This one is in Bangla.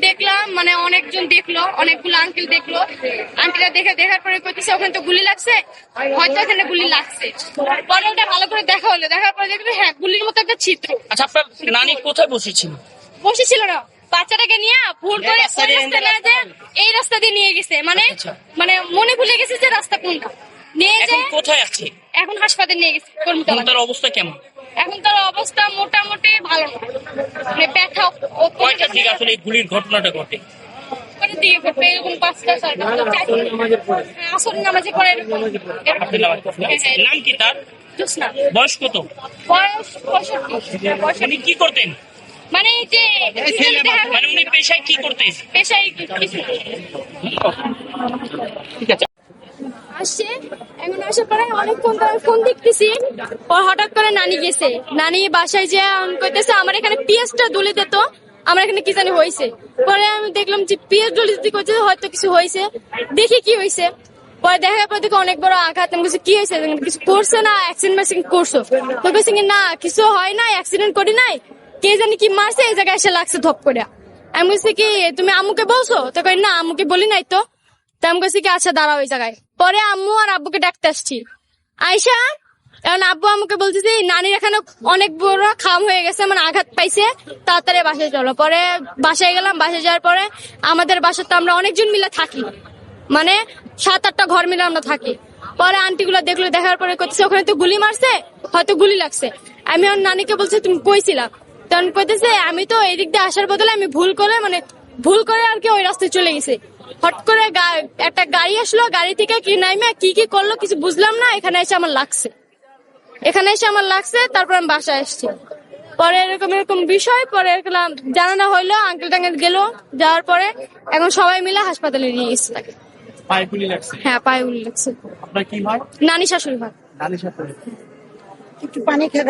দেখলাম মানে অনেকজন দেখলো, অনেকগুলো আঙ্কেল দেখলো। আন্টিরা দেখার পরে কইতেছে ওখানে তো গুলি লাগছে, হয়তো এখানে গুলি লাগছে। পরে ওটা ভালো করে দেখার পরে দেখলো হ্যাঁ গুলির মতো একটা চিত্র। আচ্ছা, আপনার নানি কোথায় বসেছিল না, বাচ্চাটাকে নিয়ে ভুল করে ওই রাস্তা না যে এই রাস্তা দিয়ে নিয়ে গেছে, মানে মনে ভুলে গেছে যে রাস্তা কোনটা নিয়ে যায়। কোথায় আছে? এখন হাসপাতালে নিয়ে গেছে। তার অবস্থা কেমন? এখন তার অবস্থা মোটামুটি ভালো না, মানে ব্যথা। কয়টা দিকে আসলে এই গুলির ঘটনাটা ঘটে? দিকে ঘটবে এরকম 5টা 6টা আসর নামাজে পড়ে এরকম। নাম কি তার? জোসনা। বয়স কত? বয়স 65। উনি কি করতেন? মানে যে মানে উনি পেশায় কি করতেন? পেশায় কিছু ঠিক আছে। আসছে, এখন আসার পরে অনেকক্ষণ ধরে ফোন দেখতেছি। পর হঠাৎ করে নানি গেছে, নানি বাসায় যে কইতেছে আমার এখানে পেঁয়াজটা দুলে দিত, আমার এখানে কি জানি হয়েছে। পরে আমি দেখলাম যে পেঁয়াজ দুলে দিতে কইছে, হয়তো কিছু হয়েছে। দেখি কি হয়েছে, পরে দেখার পর দেখি অনেক বড় আঘাত। আমি বলছি কি হয়েছে, কিছু করছে না অ্যাক্সিডেন্ট করছো? তো কইছে না কিছু হয় না, অ্যাক্সিডেন্ট করি নাই, কে জানি কি মারছে, এই জায়গায় এসে লাগছে ধপ করে। আমি বলছি কি তুমি আম্মুকে বলছো? তো কই না আম্মুকে বলি নাই তো। আমি কইছি কি আচ্ছা দাঁড়াও ওই জায়গায়। পরে আম্মু আর আব্বুকে ডাকতে আসছি। আয়শা, এখন আব্বু আমাকে বলতেছে নানির এখানে অনেক বড় খাম হয়ে গেছে, মানে আঘাত পাইছে, তাড়াতাড়ি বাসায় চলো। পরে বাসায় গেলাম। বাসায় যাওয়ার পরে আমাদের বাসাতে আমরা অনেকজন মিলে থাকি, মানে 7-8টা ঘর মিলে আমরা থাকি। পরে আন্টিগুলো দেখার পরে করতেছে ওখানে তো গুলি মারছে, হয়তো গুলি লাগছে। আমি আমার নানিকে বলছি তুমি কইছিলা? তখন কইতেছে আমি তো এদিক দিয়ে আসার বদলে আমি ভুল করে আর কি ওই রাস্তায় চলে গেছি। হট করে একটা গাড়ি আসলো, গাড়ি থেকে কি নাইমে কি করলো কিছু বুঝলাম না, এখানে এসে আমার লাগছে। তারপর আমি বাসায় আসছি। পরে এরকম বিষয়, পরে জানানো হইলো, আঙ্কেল টাঙ্কেল গেল। যাওয়ার পরে এখন সবাই মিলে হাসপাতালে নিয়ে গেছে তাকে। পায়ে গুলি লাগছে? হ্যাঁ, পায়ে গুলি লাগছে। আপনার কি হয়? নানি শাশুড়ি হয়। নানি সাথে একটু পানি খেয়ে